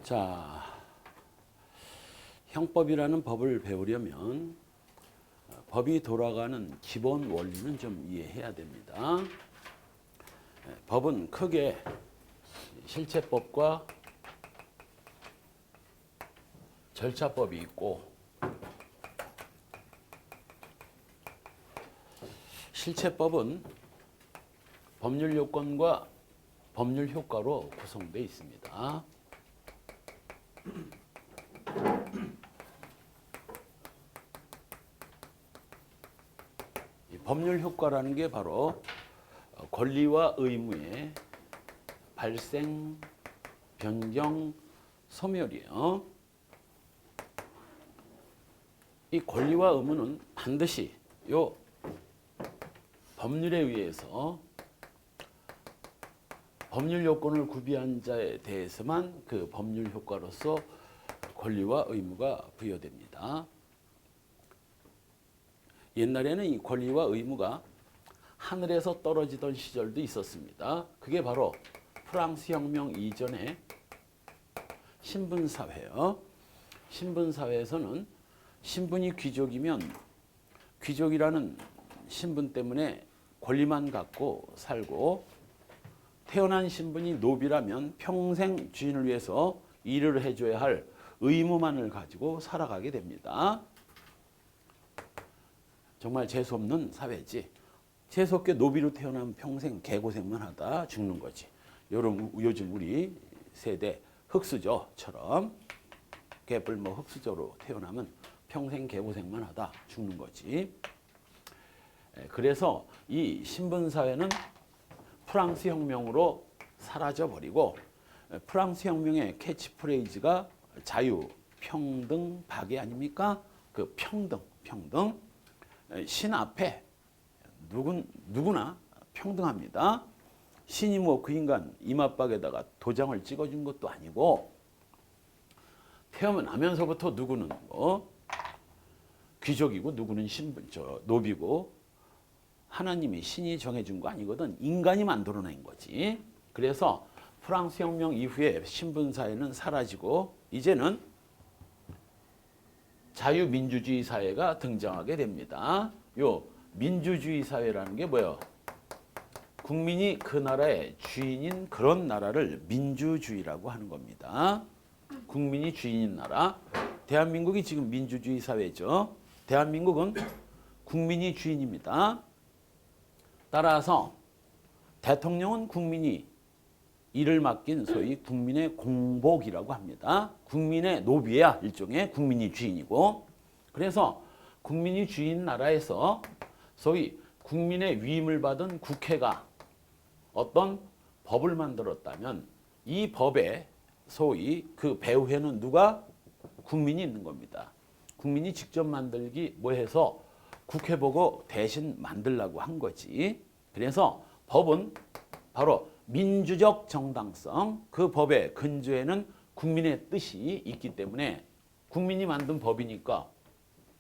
자, 형법이라는 법을 배우려면 법이 돌아가는 기본 원리는 좀 이해해야 됩니다. 법은 크게 실체법과 절차법이 있고, 실체법은 법률 요건과 법률 효과로 구성되어 있습니다. 이 법률 효과라는 게 바로 권리와 의무의 발생, 변경, 소멸이에요. 이 권리와 의무는 반드시 요 법률에 의해서 법률 요건을 구비한 자에 대해서만 그 법률 효과로서 권리와 의무가 부여됩니다. 옛날에는 이 권리와 의무가 하늘에서 떨어지던 시절도 있었습니다. 그게 바로 프랑스 혁명 이전의 신분사회예요. 신분사회에서는 신분이 귀족이면 귀족이라는 신분 때문에 권리만 갖고 살고, 태어난 신분이 노비라면 평생 주인을 위해서 일을 해줘야 할 의무만을 가지고 살아가게 됩니다. 정말 재수없는 사회지. 재수없게 노비로 태어나면 평생 개고생만 하다 죽는 거지. 요즘 우리 세대 흑수저처럼 개뿔모 흑수저로 태어나면 평생 개고생만 하다 죽는 거지. 그래서 이 신분사회는 프랑스 혁명으로 사라져버리고, 프랑스 혁명의 캐치프레이즈가 자유, 평등, 박애 아닙니까? 그 평등. 신 앞에 누구나 평등합니다. 신이 뭐 그 인간 이마박에다가 도장을 찍어준 것도 아니고, 태어나면서부터 누구는 귀족이고 누구는 노비고, 하나님이 신이 정해준 거 아니거든. 인간이 만들어낸 거지. 그래서 프랑스 혁명 이후에 신분사회는 사라지고 이제는 자유민주주의 사회가 등장하게 됩니다. 요 민주주의 사회라는 게 뭐예요? 국민이 그 나라의 주인인 그런 나라를 민주주의라고 하는 겁니다. 국민이 주인인 나라. 대한민국이 지금 민주주의 사회죠. 대한민국은 국민이 주인입니다. 따라서 대통령은 국민이 일을 맡긴 소위 국민의 공복이라고 합니다. 국민의 노비야. 일종의 국민이 주인이고, 그래서 국민이 주인 나라에서 소위 국민의 위임을 받은 국회가 어떤 법을 만들었다면 이 법에 소위 그 배후에는 누가? 국민이 있는 겁니다. 국민이 직접 만들기 뭐해서 국회 보고 대신 만들라고 한 거지. 그래서 법은 바로 민주적 정당성, 그 법의 근저에는 국민의 뜻이 있기 때문에 국민이 만든 법이니까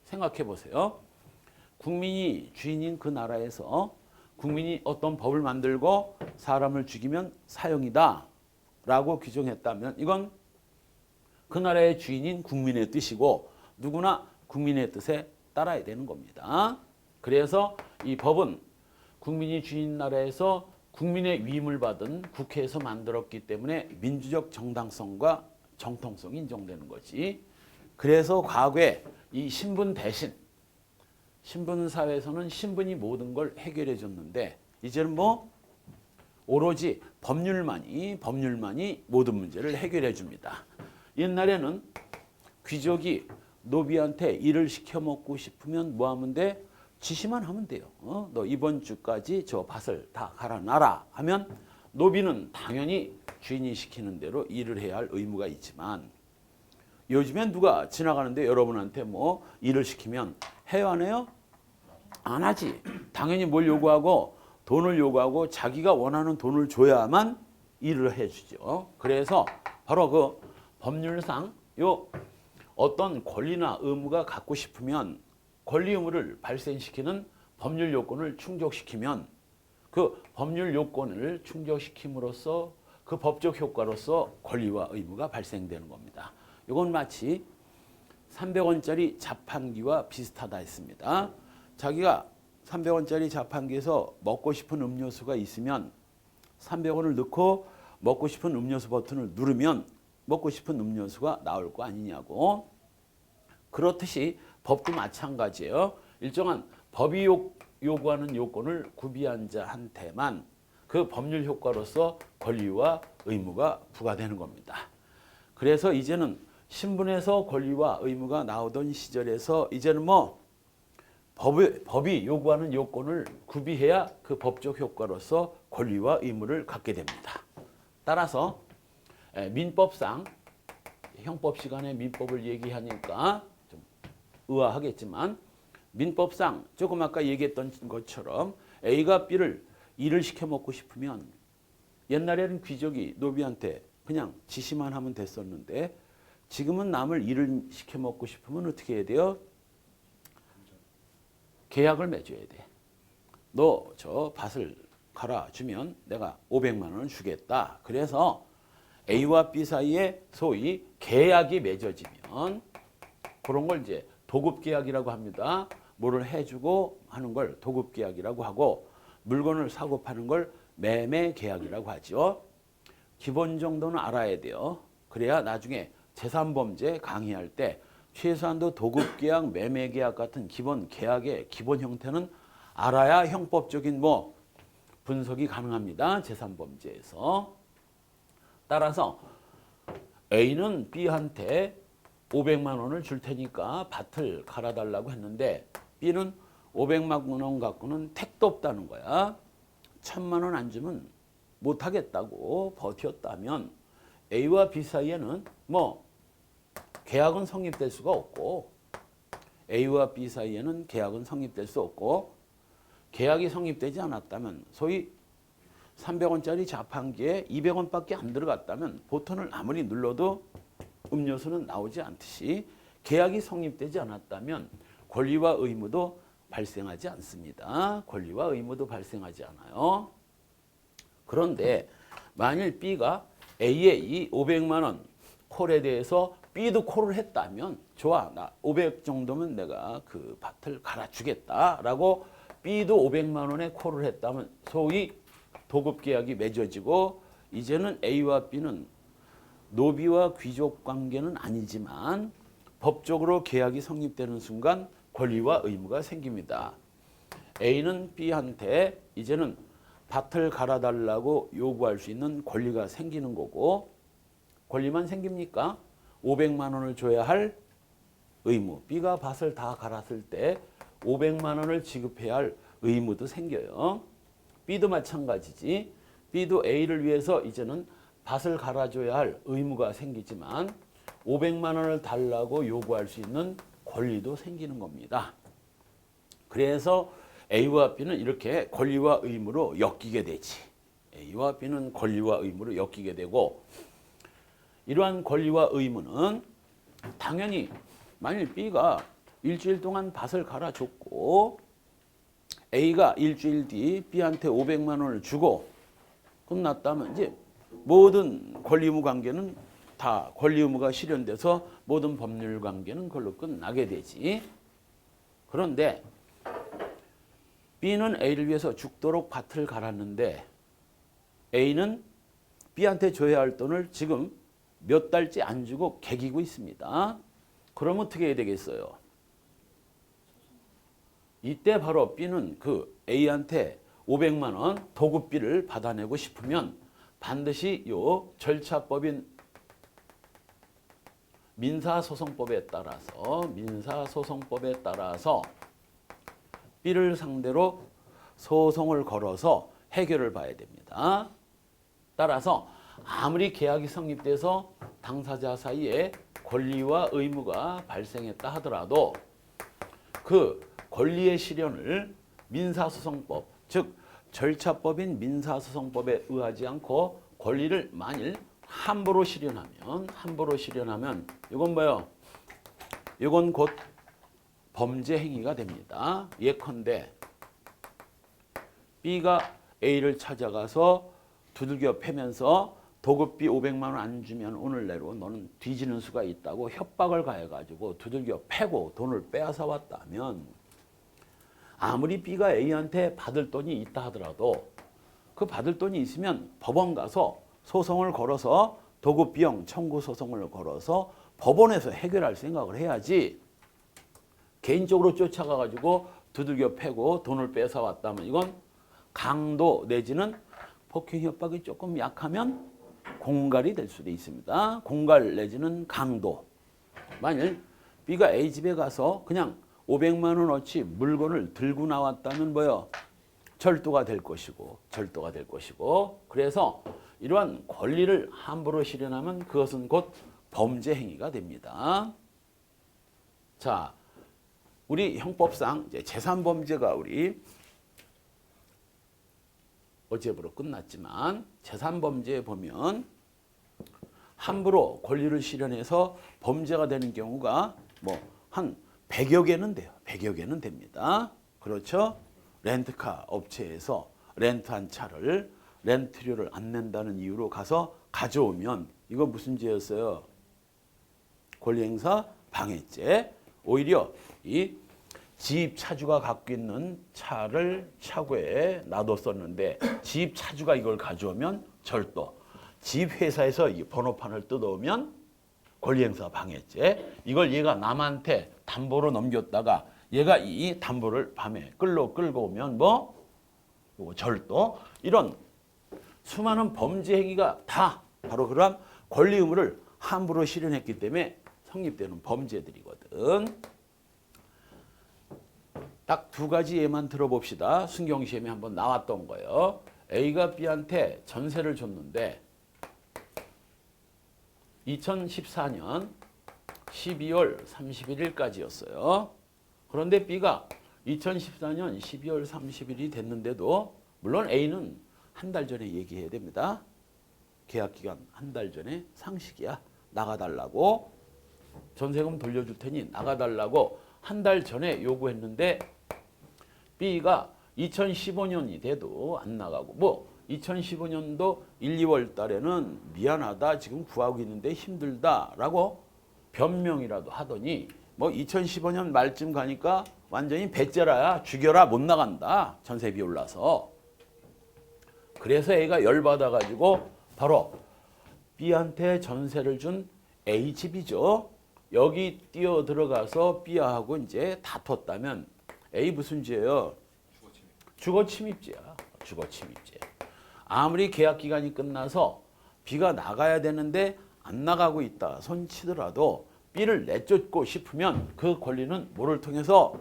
생각해 보세요. 국민이 주인인 그 나라에서 국민이 어떤 법을 만들고 사람을 죽이면 사형이다 라고 규정했다면 이건 그 나라의 주인인 국민의 뜻이고 누구나 국민의 뜻에 따라야 되는 겁니다. 그래서 이 법은 국민이 주인 나라에서 국민의 위임을 받은 국회에서 만들었기 때문에 민주적 정당성과 정통성이 인정되는 거지. 그래서 과거에 이 신분 대신, 신분사회에서는 신분이 모든 걸 해결해 줬는데 이제는 뭐 오로지 법률만이 모든 문제를 해결해 줍니다. 옛날에는 귀족이 노비한테 일을 시켜 먹고 싶으면 뭐 하면 돼? 지시만 하면 돼요. 너 이번 주까지 저 밭을 다 갈아놔라 하면 노비는 당연히 주인이 시키는 대로 일을 해야 할 의무가 있지만, 요즘엔 누가 지나가는데 여러분한테 뭐 일을 시키면 해요 안 해요? 안 하지. 당연히 뭘 요구하고 돈을 요구하고 자기가 원하는 돈을 줘야만 일을 해주죠. 그래서 바로 그 법률상 요 어떤 권리나 의무가 갖고 싶으면 권리 의무를 발생시키는 법률 요건을 충족시키면 그 법률 요건을 충족시킴으로써 그 법적 효과로서 권리와 의무가 발생되는 겁니다. 이건 마치 300원짜리 자판기와 비슷하다 했습니다. 자기가 300원짜리 자판기에서 먹고 싶은 음료수가 있으면 300원을 넣고 먹고 싶은 음료수 버튼을 누르면 먹고 싶은 음료수가 나올 거 아니냐고. 그렇듯이 법도 마찬가지예요. 일정한 법이 요구하는 요건을 구비한 자한테만 그 법률 효과로서 권리와 의무가 부과되는 겁니다. 그래서 이제는 신분에서 권리와 의무가 나오던 시절에서 이제는 뭐 법이 요구하는 요건을 구비해야 그 법적 효과로서 권리와 의무를 갖게 됩니다. 따라서 민법상 형법 시간에 민법을 얘기하니까 좀 의아하겠지만 민법상 조금 아까 얘기했던 것처럼 A가 B를 일을 시켜 먹고 싶으면 옛날에는 귀족이 노비한테 그냥 지시만 하면 됐었는데 지금은 남을 일을 시켜 먹고 싶으면 어떻게 해야 돼요? 계약을 맺어야 돼. 너 저 밭을 갈아주면 내가 500만 원을 주겠다. 그래서 A와 B 사이에 소위 계약이 맺어지면 그런 걸 이제 도급계약이라고 합니다. 뭐를 해주고 하는 걸 도급계약이라고 하고 물건을 사고 파는 걸 매매계약이라고 하죠. 기본 정도는 알아야 돼요. 그래야 나중에 재산범죄 강의할 때 최소한도 도급계약, 매매계약 같은 기본 계약의 기본 형태는 알아야 형법적인 뭐 분석이 가능합니다. 재산범죄에서. 따라서 A는 B한테 500만 원을 줄 테니까 밭을 갈아달라고 했는데 B는 500만 원 갖고는 택도 없다는 거야. 1000만 원 안 주면 못하겠다고 버텼다면 A와 B 사이에는 뭐 계약은 성립될 수가 없고 A와 B 사이에는 계약은 성립될 수 없고 계약이 성립되지 않았다면 소위 300원짜리 자판기에 200원밖에 안 들어갔다면 버튼을 아무리 눌러도 음료수는 나오지 않듯이 계약이 성립되지 않았다면 권리와 의무도 발생하지 않습니다. 권리와 의무도 발생하지 않아요. 그런데 만일 B가 A의 이 500만 원 콜에 대해서 B도 콜을 했다면 좋아, 나 500 정도면 내가 그 밭을 갈아주겠다라고 B도 500만 원에 콜을 했다면 소위 도급계약이 맺어지고 이제는 A와 B는 노비와 귀족 관계는 아니지만 법적으로 계약이 성립되는 순간 권리와 의무가 생깁니다. A는 B한테 이제는 밭을 갈아달라고 요구할 수 있는 권리가 생기는 거고 권리만 생깁니까? 500만 원을 줘야 할 의무. B가 밭을 다 갈았을 때 500만 원을 지급해야 할 의무도 생겨요. B도 마찬가지지. B도 A를 위해서 이제는 밭을 갈아줘야 할 의무가 생기지만 500만 원을 달라고 요구할 수 있는 권리도 생기는 겁니다. 그래서 A와 B는 이렇게 권리와 의무로 엮이게 되지. A와 B는 권리와 의무로 엮이게 되고 이러한 권리와 의무는 당연히 만일 B가 일주일 동안 밭을 갈아줬고 A가 일주일 뒤 B한테 500만 원을 주고 끝났다면 이제 모든 권리 의무 관계는 다 권리 의무가 실현돼서 모든 법률 관계는 그걸로 끝나게 되지. 그런데 B는 A를 위해서 죽도록 밭을 갈았는데 A는 B한테 줘야 할 돈을 지금 몇 달째 안 주고 개기고 있습니다. 그럼 어떻게 해야 되겠어요? 이때 바로 B는 그 A한테 500만 원 도급비를 받아내고 싶으면 반드시 요 절차법인 민사소송법에 따라서 B를 상대로 소송을 걸어서 해결을 봐야 됩니다. 따라서 아무리 계약이 성립돼서 당사자 사이에 권리와 의무가 발생했다 하더라도 그 권리의 실현을 민사소송법, 즉 절차법인 민사소송법에 의하지 않고 권리를 만일 함부로 실현하면 이건 뭐예요? 이건 곧 범죄 행위가 됩니다. 예컨대 B가 A를 찾아가서 두들겨 패면서 도급비 500만 원 안 주면 오늘 내로 너는 뒤지는 수가 있다고 협박을 가해가지고 두들겨 패고 돈을 빼앗아 왔다면 아무리 B가 A한테 받을 돈이 있다 하더라도 그 받을 돈이 있으면 법원 가서 소송을 걸어서 도급비용 청구 소송을 걸어서 법원에서 해결할 생각을 해야지 개인적으로 쫓아가가지고 두들겨 패고 돈을 뺏어 왔다면 이건 강도 내지는 폭행 협박이 조금 약하면 공갈이 될 수도 있습니다. 공갈 내지는 강도. 만일 B가 A 집에 가서 그냥 500만 원어치 물건을 들고 나왔다면 뭐요? 절도가 될 것이고 그래서 이러한 권리를 함부로 실현하면 그것은 곧 범죄 행위가 됩니다. 자, 우리 형법상 이제 재산범죄가 우리 어제부로 끝났지만 재산범죄에 보면 함부로 권리를 실현해서 범죄가 되는 경우가 뭐 한 100여 개는 돼요. 100여 개는 됩니다. 그렇죠? 렌트카 업체에서 렌트한 차를 렌트료를 안 낸다는 이유로 가서 가져오면 이거 무슨 죄였어요? 권리행사 방해죄. 오히려 이 집 차주가 갖고 있는 차를 차고에 놔뒀었는데 집 차주가 이걸 가져오면 절도. 집 회사에서 이 번호판을 뜯어오면 권리행사 방해죄. 이걸 얘가 남한테 담보로 넘겼다가 얘가 이 담보를 밤에 끌고 오면 뭐 절도. 이런 수많은 범죄 행위가 다 바로 그런 권리 의무를 함부로 실현했기 때문에 성립되는 범죄들이거든. 딱 두 가지 예만 들어봅시다. 순경시험에 한번 나왔던 거예요. A가 B한테 전세를 줬는데 2014년 12월 31일까지였어요. 그런데 B가 2014년 12월 30일이 됐는데도 물론 A는 한 달 전에 얘기해야 됩니다. 계약기간 한 달 전에 상식이야. 나가달라고. 전세금 돌려줄 테니 나가달라고 한 달 전에 요구했는데 B가 2015년이 돼도 안 나가고 뭐 2015년도 1, 2월 달에는 미안하다 지금 구하고 있는데 힘들다라고 변명이라도 하더니 뭐 2015년 말쯤 가니까 완전히 배째라야 죽여라 못 나간다 전세비 올라서. 그래서 A가 열받아가지고 바로 B한테 전세를 준 A 집이죠. 여기 뛰어 들어가서 B하고 이제 다퉜다면 A 무슨 죄예요? 주거 침입죄야. 주거 침입죄. 아무리 계약 기간이 끝나서 B가 나가야 되는데 안 나가고 있다 손치더라도 B를 내쫓고 싶으면 그 권리는 뭐를 통해서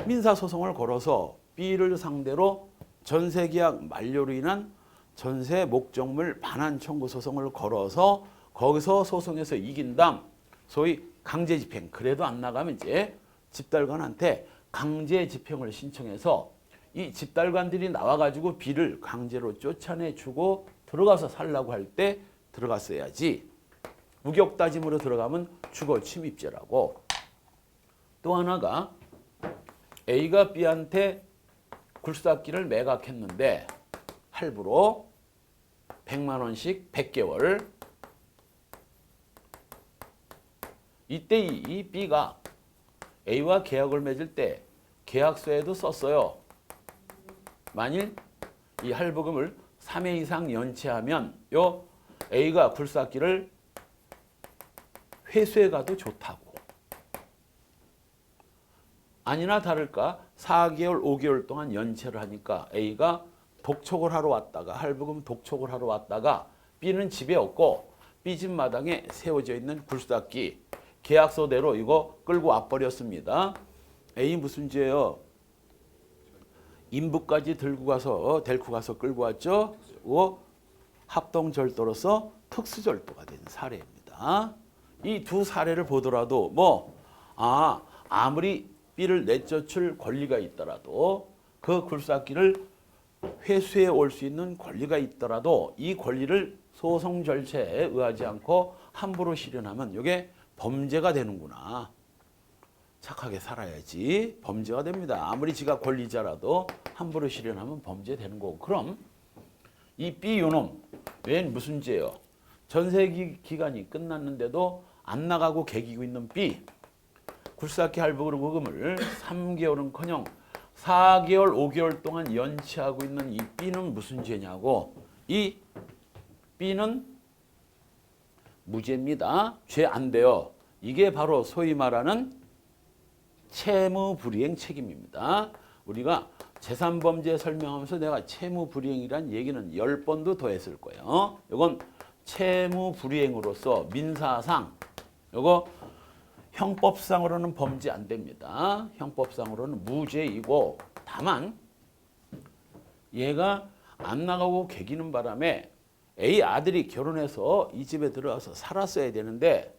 민사소송을 걸어서 B를 상대로 전세계약 만료로 인한 전세 목적물 반환 청구 소송을 걸어서 거기서 소송에서 이긴 다음 소위 강제집행. 그래도 안 나가면 이제 집달관한테 강제집행을 신청해서 이 집달관들이 나와가지고 B를 강제로 쫓아내주고 들어가서 살라고 할 때 들어갔어야지. 우격다짐으로 들어가면 주거침입죄라고. 또 하나가 A가 B한테 굴삭기를 매각했는데 할부로 100만 원씩 100개월. 이때 이 B가 A와 계약을 맺을 때 계약서에도 썼어요. 만일 이 할부금을 3회 이상 연체하면 요 A가 굴삭기를 회수해 가도 좋다고. 아니나 다를까 4개월, 5개월 동안 연체를 하니까 A가 독촉을 하러 왔다가 할부금 독촉을 하러 왔다가 B는 집에 없고 B 집 마당에 세워져 있는 굴삭기 계약서대로 이거 끌고 와버렸습니다. A 무슨 죄예요? 인부까지 들고 가서 데리고 가서 끌고 왔죠. 합동절도로서 특수절도가 된 사례입니다. 이 두 사례를 보더라도 아무리 B를 내쫓을 권리가 있더라도 그 굴삭기를 회수해 올 수 있는 권리가 있더라도 이 권리를 소송 절차에 의하지 않고 함부로 실현하면 이게 범죄가 되는구나. 착하게 살아야지 범죄가 됩니다. 아무리 지가 권리자라도 함부로 실현하면 범죄되는 거고. 그럼 이 B 요놈 웬 무슨 죄요? 전세 기간이 끝났는데도 안 나가고 개기고 있는 B. 굴삭기 할부금을 3개월은커녕 4개월, 5개월 동안 연체하고 있는 이 B는 무슨 죄냐고. 이 B는 무죄입니다. 죄 안 돼요. 이게 바로 소위 말하는 채무불이행 책임입니다. 우리가 재산범죄 설명하면서 내가 채무불이행이란 얘기는 10번도 더 했을 거예요. 이건 채무불이행으로서 민사상, 이거 형법상으로는 범죄 안 됩니다. 형법상으로는 무죄이고, 다만 얘가 안 나가고 개기는 바람에 A 아들이 결혼해서 이 집에 들어와서 살았어야 되는데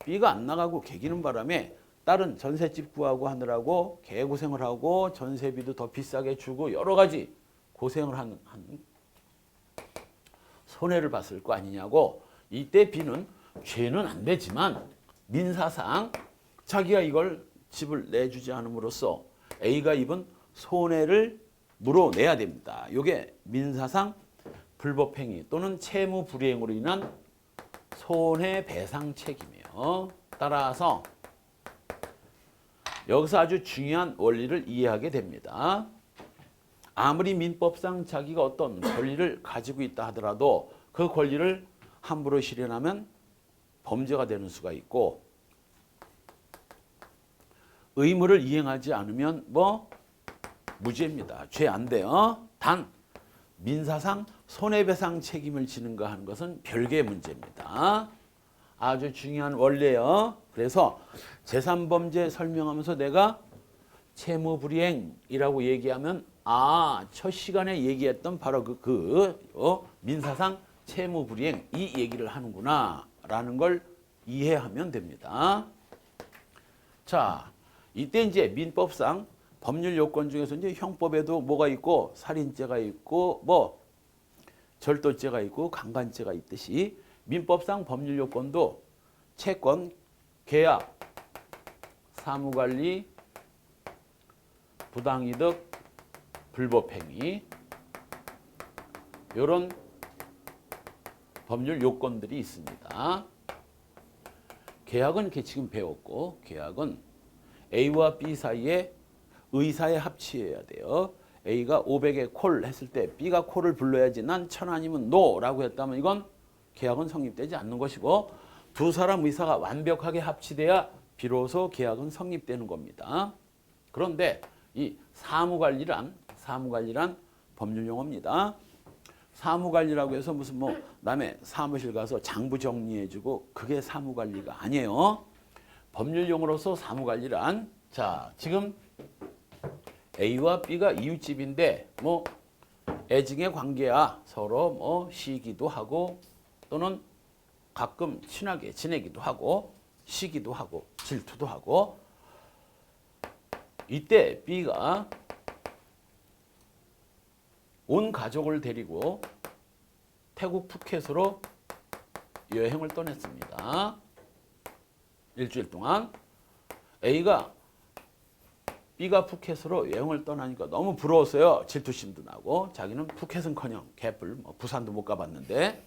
B가 안 나가고 개기는 바람에 딸은 전셋집 구하고 하느라고 개고생을 하고 전세비도 더 비싸게 주고 여러 가지 고생을 하는 손해를 봤을 거 아니냐고. 이때 B는 죄는 안 되지만 민사상 자기가 이걸 집을 내주지 않음으로써 A가 입은 손해를 물어내야 됩니다. 이게 민사상 불법행위 또는 채무불이행으로 인한 손해배상 책임이에요. 따라서 여기서 아주 중요한 원리를 이해하게 됩니다. 아무리 민법상 자기가 어떤 권리를 가지고 있다 하더라도 그 권리를 함부로 실현하면 범죄가 되는 수가 있고, 의무를 이행하지 않으면 무죄입니다. 죄 안 돼요. 단 민사상 손해배상 책임을 지는가 하는 것은 별개의 문제입니다. 아주 중요한 원리예요. 그래서 재산범죄 설명하면서 내가 채무불이행이라고 얘기하면 첫 시간에 얘기했던 바로 민사상 채무불이행 이 얘기를 하는구나 라는 걸 이해하면 됩니다. 자, 이때 이제 민법상 법률 요건 중에서 이제 형법에도 뭐가 있고 살인죄가 있고 절도죄가 있고 강간죄가 있듯이 민법상 법률 요건도 채권, 계약, 사무관리, 부당이득, 불법행위 이런 법률 요건들이 있습니다. 계약은 이렇게 지금 배웠고, 계약은 A와 B 사이에 의사의 합치여야 돼요. A가 500에 콜 했을 때 B가 콜을 불러야지 난 1000 아니면 노라고 했다면 이건 계약은 성립되지 않는 것이고, 두 사람 의사가 완벽하게 합치돼야 비로소 계약은 성립되는 겁니다. 그런데 이 사무관리란 법률 용어입니다. 사무관리라고 해서 무슨 남의 사무실 가서 장부 정리해주고 그게 사무관리가 아니에요. 법률 용어로서 사무관리란, 자, 지금 A와 B가 이웃집인데 애증의 관계야. 서로 시기도 하고 또는 가끔 친하게 지내기도 하고 시기도 하고 질투도 하고. 이때 B가 온 가족을 데리고 태국 푸켓으로 여행을 떠났습니다. 일주일 동안. A가 B가 푸켓으로 여행을 떠나니까 너무 부러웠어요. 질투심도 나고. 자기는 푸켓은커녕 개뿔 부산도 못 가봤는데.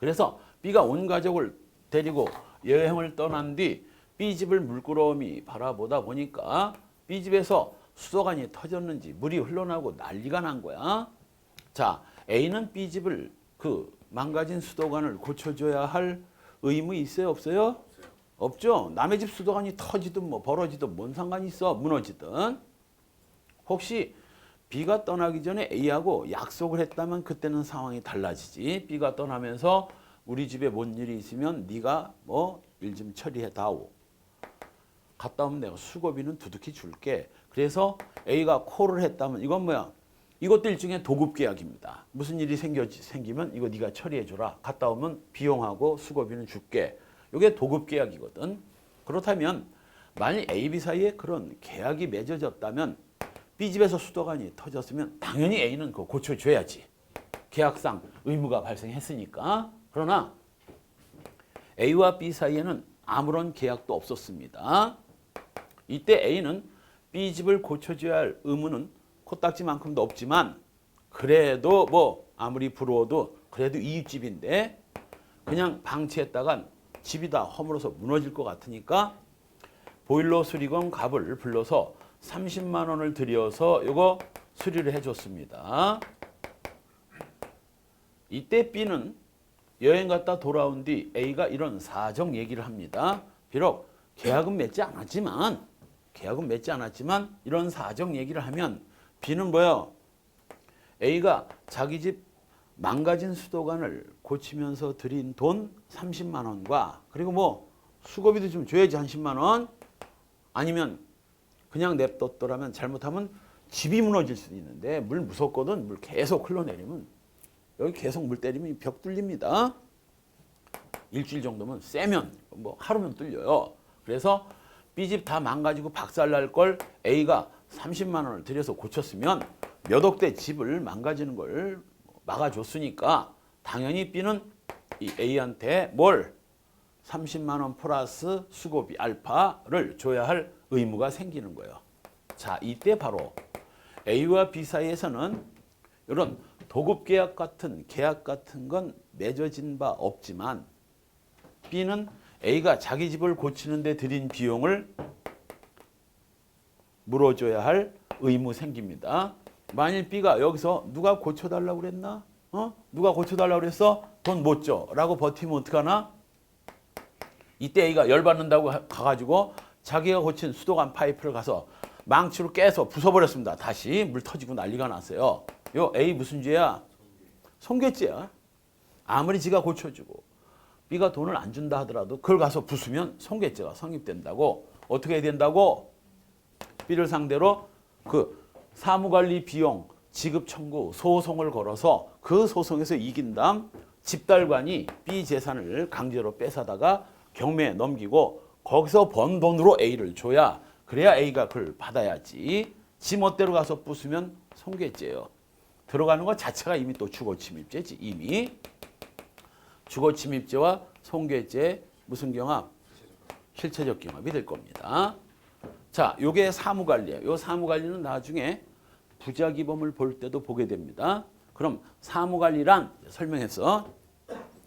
그래서 B가 온 가족을 데리고 여행을 떠난 뒤 B 집을 물끄러미 바라보다 보니까 B 집에서 수도관이 터졌는지 물이 흘러나오고 난리가 난 거야. 자, A는 B 집을 망가진 수도관을 고쳐줘야 할 의무 있어요, 없어요? 없죠. 남의 집 수도관이 터지든 벌어지든 뭔 상관이 있어. 무너지든. 혹시 B가 떠나기 전에 A하고 약속을 했다면 그때는 상황이 달라지지. B가 떠나면서 우리 집에 뭔 일이 있으면 네가 일 좀 처리해다오. 갔다 오면 내가 수고비는 두둑히 줄게. 그래서 A가 콜을 했다면 이건 뭐야? 이것도 일종의 도급계약입니다. 무슨 일이 생기면 이거 네가 처리해줘라. 갔다 오면 비용하고 수고비는 줄게. 이게 도급계약이거든. 그렇다면 만일 A, B 사이에 그런 계약이 맺어졌다면 B집에서 수도관이 터졌으면 당연히 A는 그거 고쳐줘야지. 계약상 의무가 발생했으니까. 그러나 A와 B 사이에는 아무런 계약도 없었습니다. 이때 A는 B집을 고쳐줘야 할 의무는 코딱지만큼도 없지만 그래도 뭐 아무리 부러워도 그래도 이웃집인데 그냥 방치했다간 집이 다 허물어서 무너질 것 같으니까 보일러 수리공 갑을 불러서 30만 원을 들여서 요거 수리를 해줬습니다. 이때 B는 여행 갔다 돌아온 뒤 A가 이런 사정 얘기를 합니다. 비록 계약은 맺지 않았지만 이런 사정 얘기를 하면 B는 뭐예요? A가 자기 집 망가진 수도관을 고치면서 들인 돈 30만 원과 그리고 뭐 수고비도 좀 줘야지 한 10만 원 아니면 그냥 냅뒀더라면 잘못하면 집이 무너질 수도 있는데 물 무섭거든. 물 계속 흘러내리면 여기 계속 물 때리면 벽 뚫립니다. 일주일 정도면 세면 뭐 하루면 뚫려요. 그래서 B집 다 망가지고 박살날 걸 A가 30만 원을 들여서 고쳤으면 몇 억대 집을 망가지는 걸 막아줬으니까 당연히 B는 이 A한테 뭘 30만 원 플러스 수고비 알파를 줘야 할 의무가 생기는 거예요. 자, 이때 바로 A와 B 사이에서는 이런 도급 계약 같은 건 맺어진 바 없지만 B는 A가 자기 집을 고치는 데 들인 비용을 물어줘야 할 의무 생깁니다. 만일 B가 여기서 누가 고쳐달라고 그랬나? 누가 고쳐달라고 그랬어? 돈 못 줘. 라고 버티면 어떡하나? 이때 A가 열받는다고 가가지고 자기가 고친 수도관 파이프를 가서 망치로 깨서 부숴버렸습니다. 다시 물 터지고 난리가 났어요. 요 A 무슨 죄야? 손괴죄야. 아무리 지가 고쳐주고 B가 돈을 안 준다 하더라도 그걸 가서 부수면 손괴죄가 성립된다고. 어떻게 해야 된다고? B를 상대로 그 사무관리 비용 지급 청구 소송을 걸어서 그 소송에서 이긴 다음 집달관이 B 재산을 강제로 뺏어다가 경매에 넘기고 거기서 번 돈으로 A를 줘야 그래야 A가 그걸 받아야지. 지 멋대로 가서 부수면 손괴죄예요. 들어가는 것 자체가 이미 또 주거침입죄지. 이미 주거침입죄와 손괴죄 무슨 경합? 실체적 경합이 될 겁니다. 자, 요게 사무관리예요. 요 사무관리는 나중에 부자기범을 볼 때도 보게 됩니다. 그럼 사무관리란 설명했어.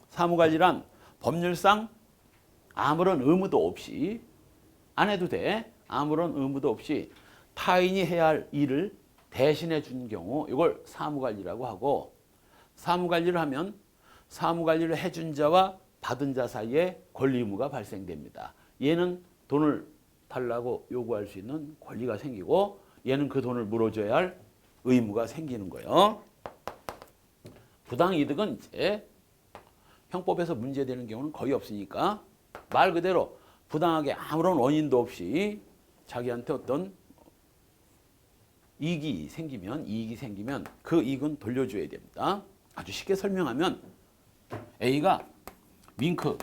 사무관리란 법률상 아무런 의무도 없이 안 해도 돼. 아무런 의무도 없이 타인이 해야 할 일을 대신해 준 경우 이걸 사무관리라고 하고 사무관리를 하면 사무관리를 해준 자와 받은 자 사이에 권리 의무가 발생됩니다. 얘는 돈을 달라고 요구할 수 있는 권리가 생기고 얘는 그 돈을 물어줘야 할 의무가 생기는 거예요. 부당이득은 이제 형법에서 문제되는 경우는 거의 없으니까 말 그대로 부당하게 아무런 원인도 없이 자기한테 어떤 이익이 생기면 그 이익은 돌려줘야 됩니다. 아주 쉽게 설명하면 A가 밍크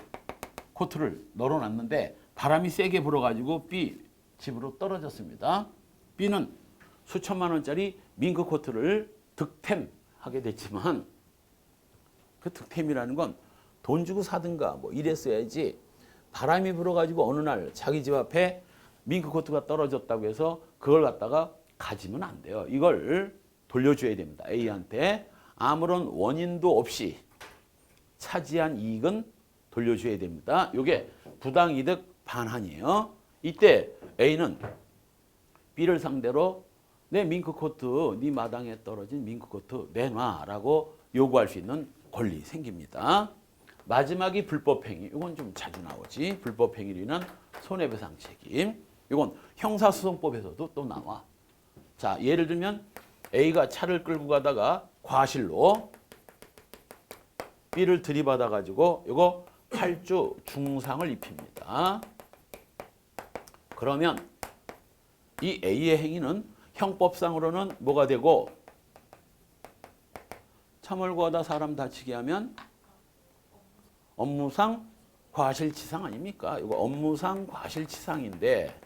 코트를 널어놨는데 바람이 세게 불어가지고 B 집으로 떨어졌습니다. B는 수천만 원짜리 밍크 코트를 득템하게 됐지만 그 득템이라는 건 돈 주고 사든가 뭐 이랬어야지 바람이 불어가지고 어느 날 자기 집 앞에 밍크 코트가 떨어졌다고 해서 그걸 갖다가 가지면 안 돼요. 이걸 돌려줘야 됩니다. A한테 아무런 원인도 없이 차지한 이익은 돌려줘야 됩니다. 이게 부당이득 반환이에요. 이때 A는 B를 상대로 내 밍크 코트, 네 마당에 떨어진 밍크 코트 내놔라고 요구할 수 있는 권리 생깁니다. 마지막이 불법행위. 이건 좀 자주 나오지. 불법행위는 손해배상 책임. 이건 형사소송법에서도 또 나와. 자, 예를 들면 A가 차를 끌고 가다가 과실로 B를 들이받아 가지고 이거 8주 중상을 입힙니다. 그러면 이 A의 행위는 형법상으로는 뭐가 되고 차 몰고 가다 사람 다치게 하면 업무상 과실치상 아닙니까? 이거 업무상 과실치상인데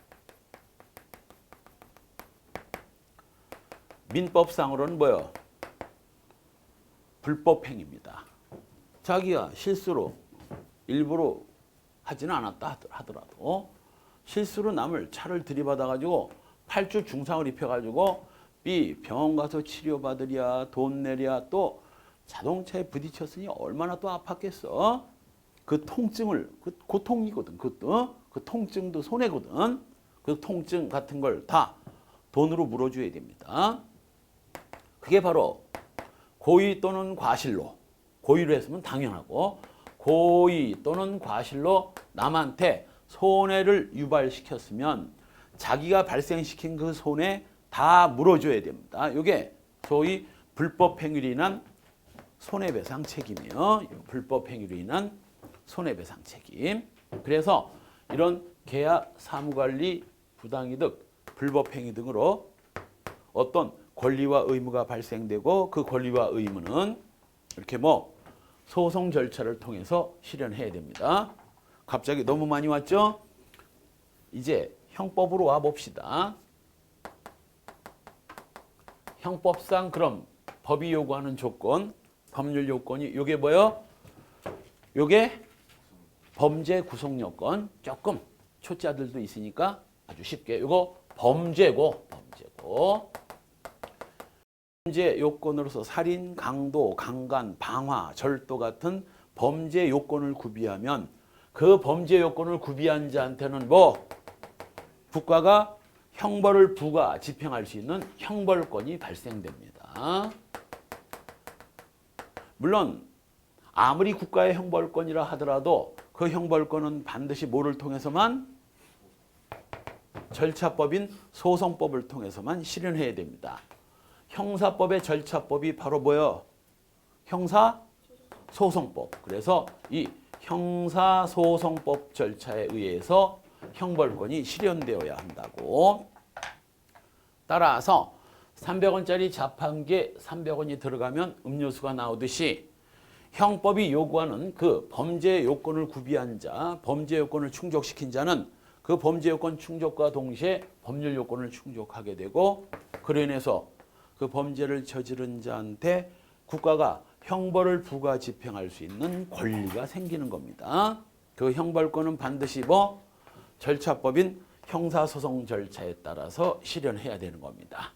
민법상으로는 뭐예요? 불법행위입니다. 자기가 실수로 일부러 하지는 않았다 하더라도 실수로 남을 차를 들이받아 가지고 8주 중상을 입혀 가지고 B. 병원 가서 치료받으랴 돈 내랴 또 자동차에 부딪혔으니 얼마나 또 아팠겠어. 그 통증을 그 고통이거든. 그것도 그 통증도 손해거든. 그 통증 같은 걸 다 돈으로 물어줘야 됩니다. 그게 바로 고의 또는 과실로 고의로 했으면 당연하고 고의 또는 과실로 남한테 손해를 유발시켰으면 자기가 발생시킨 그 손해 다 물어줘야 됩니다. 이게 소위 불법 행위로 인한 손해배상 책임이에요. 불법 행위로 인한 손해배상 책임. 그래서 이런 계약, 사무관리, 부당이득, 불법 행위 등으로 어떤 권리와 의무가 발생되고 그 권리와 의무는 이렇게 뭐 소송 절차를 통해서 실현해야 됩니다. 갑자기 너무 많이 왔죠? 이제 형법으로 와 봅시다. 형법상 그럼 법이 요구하는 조건, 법률 요건이 요게 뭐요? 요게 범죄 구성 요건. 조금 초짜들도 있으니까 아주 쉽게 요거 범죄고 범죄 요건으로서 살인, 강도, 강간, 방화, 절도 같은 범죄 요건을 구비하면 그 범죄 요건을 구비한 자한테는 뭐 국가가 형벌을 부과 집행할 수 있는 형벌권이 발생됩니다. 물론 아무리 국가의 형벌권이라 하더라도 그 형벌권은 반드시 뭐를 통해서만 절차법인 소송법을 통해서만 실현해야 됩니다. 형사법의 절차법이 바로 뭐예요? 형사소송법. 그래서 이 형사소송법 절차에 의해서 형벌권이 실현되어야 한다고. 따라서 300원짜리 자판기에 300원이 들어가면 음료수가 나오듯이 형법이 요구하는 그 범죄 요건을 구비한 자, 범죄 요건을 충족시킨 자는 그 범죄 요건 충족과 동시에 법률 요건을 충족하게 되고 그로 인해서 그 범죄를 저지른 자한테 국가가 형벌을 부과 집행할 수 있는 권리가 생기는 겁니다. 그 형벌권은 반드시 뭐 절차법인 형사소송 절차에 따라서 실현해야 되는 겁니다.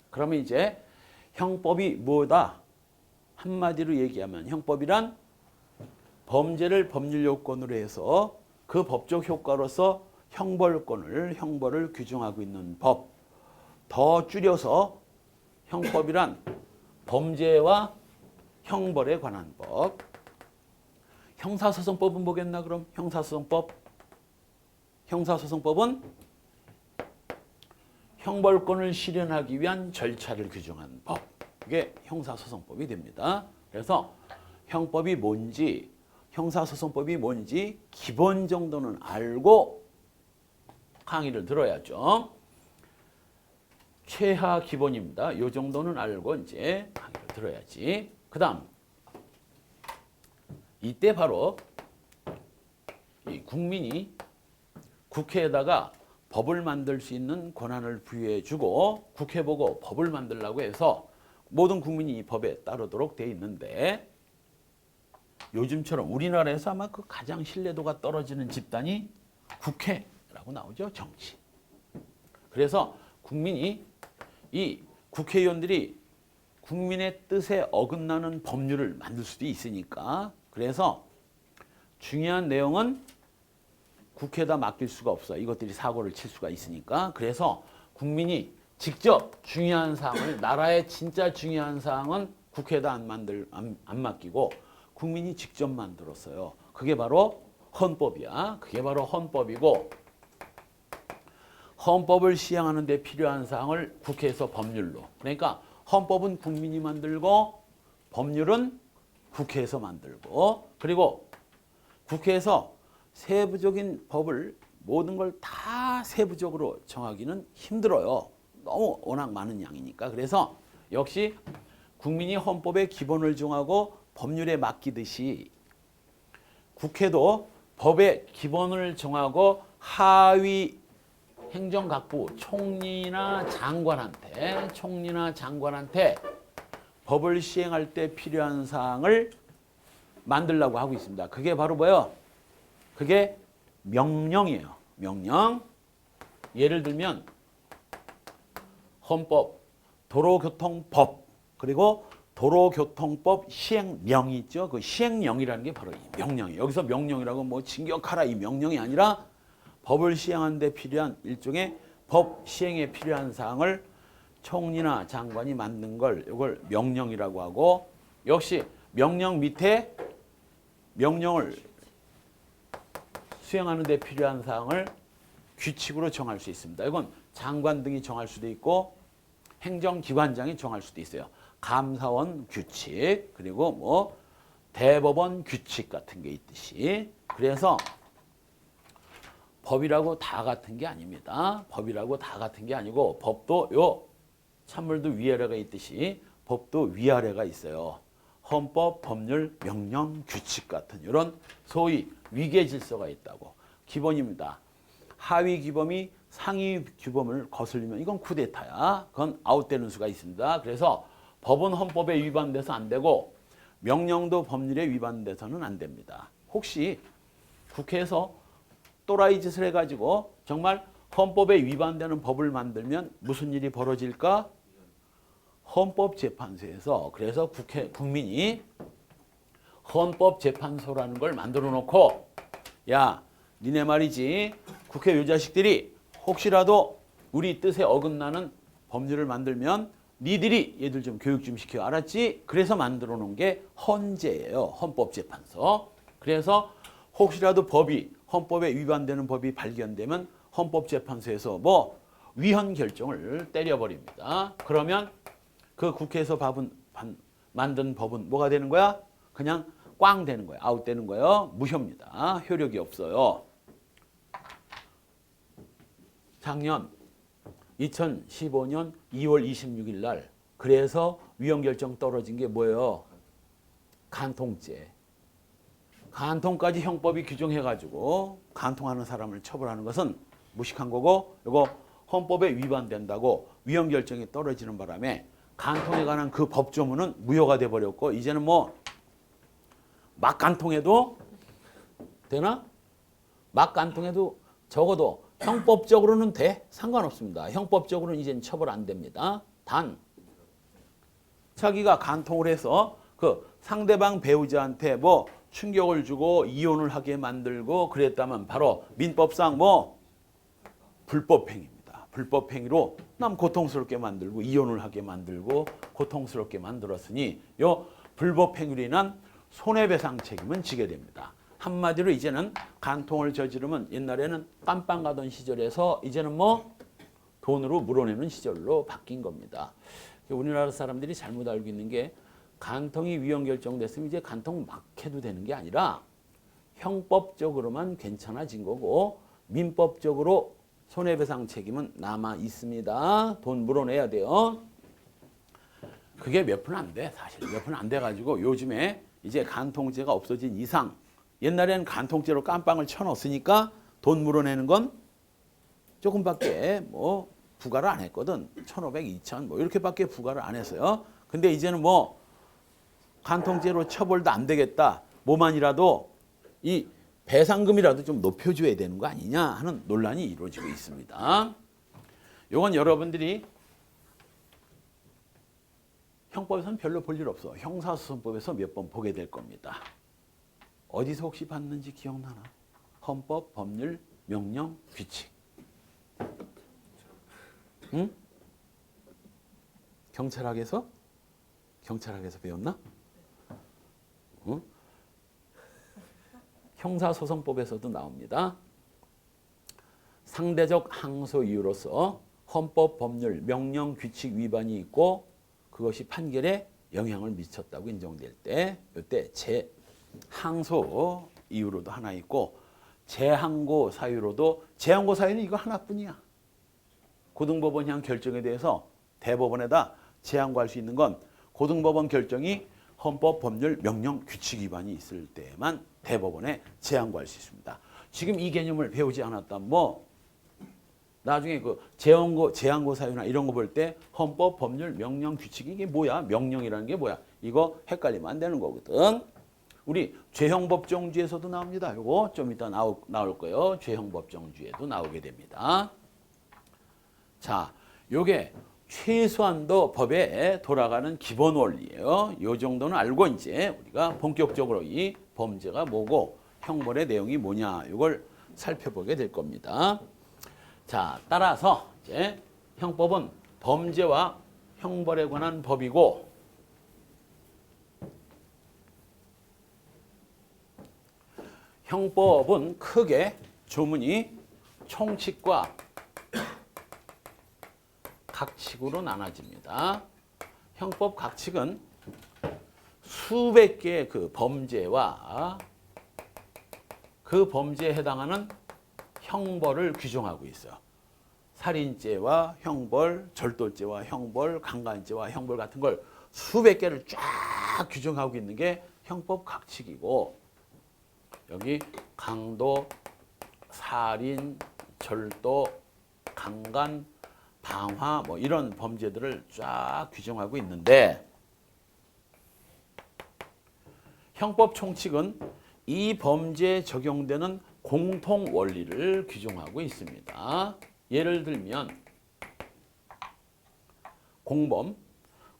그러면 이제 형법이 뭐다? 한마디로 얘기하면 형법이란 범죄를 법률 요건으로 해서 그 법적 효과로서 형벌을 규정하고 있는 법. 더 줄여서 형법이란 범죄와 형벌에 관한 법. 형사소송법은 뭐겠나 그럼? 형사소송법은 형벌권을 실현하기 위한 절차를 규정한 법. 그게 형사소송법이 됩니다. 그래서 형법이 뭔지, 형사소송법이 뭔지 기본 정도는 알고 강의를 들어야죠. 최하 기본입니다. 이 정도는 알고 이제 강의를 들어야지. 그 다음 이때 바로 이 국민이 국회에다가 법을 만들 수 있는 권한을 부여해주고 국회 보고 법을 만들라고 해서 모든 국민이 이 법에 따르도록 돼 있는데 요즘처럼 우리나라에서 아마 그 가장 신뢰도가 떨어지는 집단이 국회라고 나오죠. 정치. 그래서 국민이 이 국회의원들이 국민의 뜻에 어긋나는 법률을 만들 수도 있으니까 그래서 중요한 내용은 국회에다 맡길 수가 없어. 이것들이 사고를 칠 수가 있으니까. 그래서 국민이 직접 중요한 사항을 나라의 진짜 중요한 사항은 국회에다 안 맡기고 국민이 직접 만들었어요. 그게 바로 헌법이야. 그게 바로 헌법이고 헌법을 시행하는 데 필요한 사항을 국회에서 법률로. 그러니까 헌법은 국민이 만들고 법률은 국회에서 만들고 그리고 국회에서 세부적인 법을 모든 걸 다 세부적으로 정하기는 힘들어요. 너무 워낙 많은 양이니까. 그래서 역시 국민이 헌법의 기본을 정하고 법률에 맡기듯이 국회도 법의 기본을 정하고 하위 행정각부 총리나 장관한테 법을 시행할 때 필요한 사항을 만들려고 하고 있습니다. 그게 바로 뭐예요? 그게 명령이에요. 명령. 예를 들면 헌법 도로교통법 그리고 도로교통법 시행령이 있죠. 그 시행령이라는 게 바로 이 명령이에요. 여기서 명령이라고 뭐 진격하라 이 명령이 아니라 법을 시행하는 데 필요한 일종의 법 시행에 필요한 사항을 총리나 장관이 만든 걸 이걸 명령이라고 하고 역시 명령 밑에 명령을 수행하는 데 필요한 사항을 규칙으로 정할 수 있습니다. 이건 장관 등이 정할 수도 있고 행정기관장이 정할 수도 있어요. 감사원 규칙 그리고 뭐 대법원 규칙 같은 게 있듯이 그래서 법이라고 다 같은 게 아닙니다. 법이라고 다 같은 게 아니고 법도 요 찬물도 위아래가 있듯이 법도 위아래가 있어요. 헌법, 법률, 명령, 규칙 같은 이런 소위 위계 질서가 있다고. 기본입니다. 하위 규범이 상위 규범을 거슬리면 이건 쿠데타야. 그건 아웃되는 수가 있습니다. 그래서 법은 헌법에 위반돼서 안 되고 명령도 법률에 위반돼서는 안 됩니다. 혹시 국회에서 또라이 짓을 해가지고 정말 헌법에 위반되는 법을 만들면 무슨 일이 벌어질까? 헌법재판소에서 그래서 국민이 헌법재판소라는 걸 만들어 놓고 야 니네 말이지 국회 요 자식들이 혹시라도 우리 뜻에 어긋나는 법률을 만들면 니들이 얘들 좀 교육 좀 시켜 알았지? 그래서 만들어 놓은 게 헌재예요. 헌법재판소. 그래서 혹시라도 법이 헌법에 위반되는 법이 발견되면 헌법재판소에서 뭐 위헌 결정을 때려버립니다. 그러면 그 국회에서 만든 법은 뭐가 되는 거야? 그냥 꽝 되는 거야. 아웃 되는 거예요. 무효입니다. 효력이 없어요. 작년 2015년 2월 26일 날 그래서 위헌 결정 떨어진 게 뭐예요? 간통죄. 간통까지 형법이 규정해가지고 간통하는 사람을 처벌하는 것은 무식한 거고 이거 헌법에 위반된다고 위헌 결정이 떨어지는 바람에 간통에 관한 그 법조문은 무효가 돼버렸고 이제는 뭐 막 간통해도 되나? 막 간통해도 적어도 형법적으로는 돼. 상관없습니다. 형법적으로는 이제는 처벌 안 됩니다. 단 자기가 간통을 해서 그 상대방 배우자한테 뭐 충격을 주고 이혼을 하게 만들고 그랬다면 바로 민법상 뭐 불법행위입니다. 불법행위로 남 고통스럽게 만들고 이혼을 하게 만들고 고통스럽게 만들었으니 요 불법행위로 인한 손해배상 책임은 지게 됩니다. 한마디로 이제는 간통을 저지르면 옛날에는 깜빵 가던 시절에서 이제는 뭐 돈으로 물어내는 시절로 바뀐 겁니다. 우리나라 사람들이 잘못 알고 있는 게 간통이 위헌 결정됐으면 이제 간통 막 해도 되는 게 아니라 형법적으로만 괜찮아진 거고 민법적으로 손해배상 책임은 남아 있습니다. 돈 물어내야 돼요. 그게 몇 푼 안 돼. 사실 몇 푼 안 돼가지고 요즘에 이제 간통죄가 없어진 이상 옛날에는 간통죄로 깜빵을 쳐넣었으니까 돈 물어내는 건 조금밖에 뭐 부과를 안 했거든. 1,500, 2,000 뭐 이렇게밖에 부과를 안 했어요. 근데 이제는 뭐 간통죄로 처벌도 안 되겠다. 뭐만이라도 이 배상금이라도 좀 높여줘야 되는 거 아니냐 하는 논란이 이루어지고 있습니다. 이건 여러분들이 형법에서는 별로 볼 일 없어. 형사소송법에서 몇 번 보게 될 겁니다. 어디서 혹시 봤는지 기억나나? 헌법, 법률, 명령, 규칙. 응? 경찰학에서? 경찰학에서 배웠나? 응? 형사소송법에서도 나옵니다. 상대적 항소 이유로서 헌법, 법률, 명령, 규칙 위반이 있고 그것이 판결에 영향을 미쳤다고 인정될 때 이때 재항소 이유로도 하나 있고 재항고 사유로도 재항고 사유는 이거 하나뿐이야. 고등법원이 한 결정에 대해서 대법원에다 재항고할 수 있는 건 고등법원 결정이 헌법, 법률, 명령, 규칙 위반이 있을 때만 대법원에 재항고할 수 있습니다. 지금 이 개념을 배우지 않았다면 뭐 나중에 그 재항고 사유나 이런 거 볼 때 헌법, 법률, 명령, 규칙 이게 뭐야? 명령이라는 게 뭐야? 이거 헷갈리면 안 되는 거거든. 우리 죄형법정주에서도 나옵니다. 이거 좀 이따 나올 거예요. 죄형법정주에도 나오게 됩니다. 자, 요게 최소한도 법에 돌아가는 기본 원리예요. 이 정도는 알고 이제 우리가 본격적으로 이 범죄가 뭐고 형벌의 내용이 뭐냐 이걸 살펴보게 될 겁니다. 자, 따라서 이제 형법은 범죄와 형벌에 관한 법이고 형법은 크게 조문이 총칙과 각칙으로 나눠집니다. 형법 각칙은 수백 개의 그 범죄와 그 범죄에 해당하는 형벌을 규정하고 있어요. 살인죄와 형벌, 절도죄와 형벌, 강간죄와 형벌 같은 걸 수백 개를 쫙 규정하고 있는 게 형법 각칙이고 여기 강도, 살인, 절도, 강간, 방화 뭐 이런 범죄들을 쫙 규정하고 있는데 형법 총칙은 이 범죄에 적용되는 공통 원리를 규정하고 있습니다. 예를 들면 공범,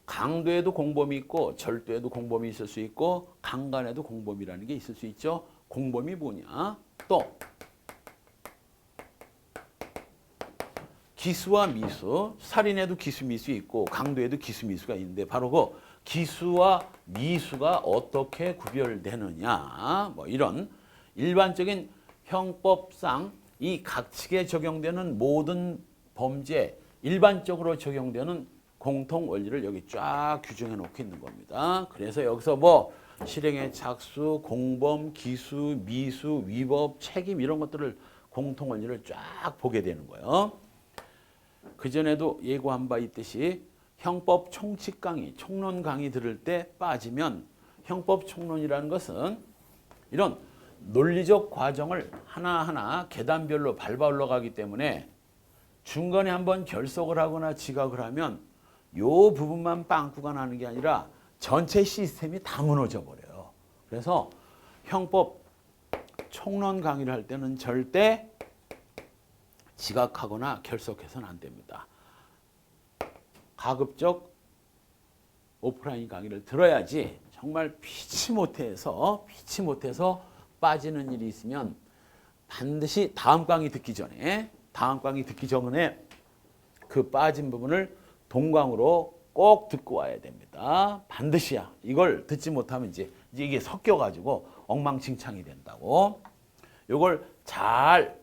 강도에도 공범이 있고 절도에도 공범이 있을 수 있고 강간에도 공범이라는 게 있을 수 있죠. 공범이 뭐냐? 또 기수와 미수, 살인에도 기수, 미수 있고 강도에도 기수, 미수가 있는데 바로 그 기수와 미수가 어떻게 구별되느냐 뭐 이런 일반적인 형법상 이 각칙에 적용되는 모든 범죄 일반적으로 적용되는 공통 원리를 여기 쫙 규정해 놓고 있는 겁니다. 그래서 여기서 뭐 실행의 착수, 공범, 기수, 미수, 위법, 책임 이런 것들을 공통 원리를 쫙 보게 되는 거예요. 그전에도 예고한 바 있듯이 형법 총칙 강의, 총론 강의 들을 때 빠지면 형법 총론이라는 것은 이런 논리적 과정을 하나하나 계단별로 밟아 올라가기 때문에 중간에 한번 결석을 하거나 지각을 하면 요 부분만 빵꾸가 나는 게 아니라 전체 시스템이 다 무너져 버려요. 그래서 형법 총론 강의를 할 때는 절대 지각하거나 결석해서는 안 됩니다. 가급적 오프라인 강의를 들어야지 정말 피치 못해서 빠지는 일이 있으면 반드시 다음 강의 듣기 전에 그 빠진 부분을 동강으로 꼭 듣고 와야 됩니다. 반드시야. 이걸 듣지 못하면 이제 이게 섞여가지고 엉망진창이 된다고. 이걸 잘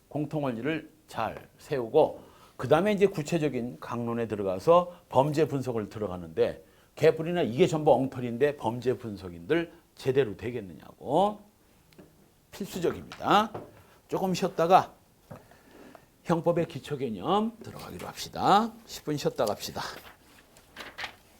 공통 원리를 잘 세우고 그 다음에 이제 구체적인 강론에 들어가서 범죄 분석을 들어가는데 개뿔이나 이게 전부 엉터리인데 범죄 분석인들 제대로 되겠느냐고 필수적입니다. 조금 쉬었다가 형법의 기초 개념 들어가기로 합시다. 10분 쉬었다 갑시다.